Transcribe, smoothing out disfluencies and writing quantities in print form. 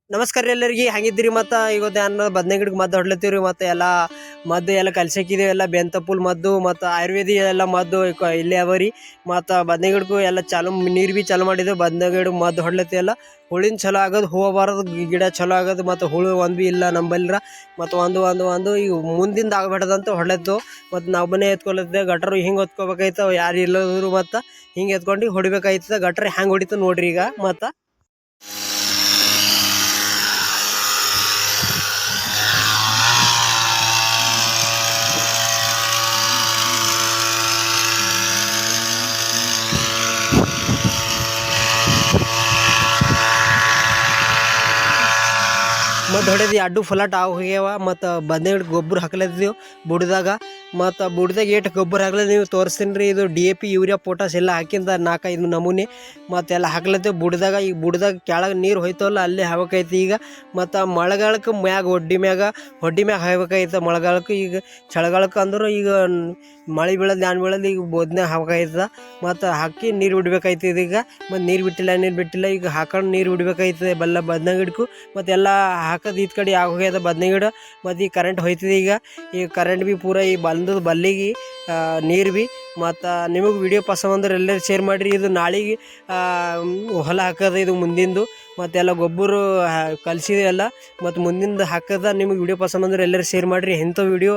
ನಮಸ್ಕಾರ ರೀ ಎಲ್ಲರಿಗೆ ಹೆಂಗಿದ್ದೀರಿ ಮತ್ತು ಇವತ್ತು ನಾನು ಬದನೆ ಗಿಡಕ್ಕೆ ಮದ್ದು ಹೊಡ್ಲತ್ತೀವಿ ರೀ ಮತ್ತು ಎಲ್ಲ ಮದ್ದು ಎಲ್ಲ ಕಲ್ಸಕ್ಕಿದ್ದೀವಿ ಎಲ್ಲ ಬೆಂತಪುಲ್ ಮದ್ದು ಮತ್ತು ಆಯುರ್ವೇದಿ ಎಲ್ಲ ಮದ್ದು ಇಲ್ಲೇ ಅವ ರೀ ಮತ್ತು ಬದನೆ ಗಿಡಕ್ಕೂ ಎಲ್ಲ ಚಾಲು ನೀರು ಭೀ ಚಾಲು ಮಾಡಿದ್ದೆವು ಬದನೆ ಗಿಡ ಮದ್ದು ಹೊಡ್ಲತ್ತೀವಿ ಎಲ್ಲ ಹುಳಿನ ಚಲೋ ಆಗೋದು ಹೂವು ಬರೋದು ಗಿಡ ಚಲೋ ಆಗೋದು ಮತ್ತು ಹುಳು ಒಂದು ಭೀ ಇಲ್ಲ ನಂಬಲ್ರ ಮತ್ತು ಒಂದು ಈಗ ಮುಂದಿಂದ ಆಗ್ಬೇಡದಂತ ಹೊಡ್ಲತ್ತು ಮತ್ತು ನಾವು ಮನೆ ಎತ್ಕೊಳತ್ತೆ ಗಟ್ರು ಹಿಂಗೆ ಹೊತ್ಕೋಬೇಕಾಯ್ತು ಯಾರು ಇಲ್ಲದ್ರು ಮತ್ತು ಹಿಂಗೆ ಎತ್ಕೊಂಡು ಹೊಡಿಬೇಕಾಯ್ತದ ಗಟ್ರ ಹೆಂಗೆ ಹೊಡಿತು ನೋಡ್ರಿ ಈಗ ಮತ್ತು ಮತ್ತು ಹೊಡೆದು ಅಡ್ಡು ಫಲಾಟ್ ಹೋಗ್ಯಾವ ಮತ್ತು ಬದನೆ ಗೊಬ್ಬರ ಹಾಕ್ಲತ್ತಿದ್ದೆವು ಬುಡದಾಗ ಮತ್ತು ಬುಡದಾಗ ಏಟು ಗೊಬ್ಬರ ಹಾಕ್ಲದ ನೀವು ತೋರಿಸ್ತೀನಿ ರೀ ಇದು DAP ಯೂರಿಯಾ ಪೊಟಾಸ್ ಎಲ್ಲ ಹಾಕಿಂದ 4-5 ನಮೂನೆ ಮತ್ತೆಲ್ಲ ಹಾಕ್ಲತ್ತೇವೆ ಬುಡದಾಗ ಈಗ ಬುಡದಾಗ ಕೆಳಗೆ ನೀರು ಹೋಯ್ತವಲ್ಲ ಅಲ್ಲೇ ಹಾಕ್ಬೇಕೈತಿ ಈಗ ಮತ್ತು ಮಳೆಗಾಲಕ್ಕೆ ಮ್ಯಾಗ ಹೊಡ್ಡಿ ಮ್ಯಾಗ ಹಾಕ್ಬೇಕಾಯ್ತು ಮಳೆಗಾಲಕ್ಕೆ ಈಗ ಚಳಿಗಾಲಕ್ಕೆ ಅಂದ್ರೆ ಈಗ ಮಳೆ ಬೀಳೋದು ಈಗ ಬೋದ್ನ್ಯಾಗ ಹಾಕ್ಬೇಕಾಯ್ತದ ಮತ್ತು ಹಾಕಿ ನೀರು ಬಿಡ್ಬೇಕಾಯ್ತದ ಈಗ ಮತ್ತು ನೀರು ಬಿಟ್ಟಿಲ್ಲ ಈಗ ಹಾಕೊಂಡು ನೀರು ಬಿಡ್ಬೇಕಾಯ್ತದೆ ಬದನೆ ಗಿಡಕ್ಕೂ ಮತ್ತು ಎಲ್ಲ ಹಾಕೋದು ಇದು ಕಡೆ ಹೋಗ್ಯದ ಬದನೆ ಗಿಡ ಮತ್ತು ಈಗ ಕರೆಂಟ್ ಹೋಯ್ತದೆ ಈಗ ಕರೆಂಟ್ ಭೀ ಪೂರ ಈ ಬಲ್ಲಿಗೆ ನೀರು ಭೀ ಮತ್ತು ನಿಮಗೆ ವಿಡಿಯೋ ಪಸಂದ್ ಅಂದ್ರೆ ಎಲ್ಲರೂ ಶೇರ್ ಮಾಡಿರಿ ಇದು ನಾಳೆಗೆ ಹೊಲ ಹಾಕೋದು ಇದು ಮುಂದಿಂದು ಮತ್ತೆಲ್ಲ ಗೊಬ್ಬರ ಕಲಿಸಿದೆ ಎಲ್ಲ ಮತ್ತು ಮುಂದಿಂದ ಹಾಕೋದ ನಿಮಗೆ ವಿಡಿಯೋ ಪಸಂದ್ ಅಂದ್ರೆ ಎಲ್ಲರೂ ಶೇರ್ ಮಾಡಿರಿ ಇಂಥ ವಿಡಿಯೋ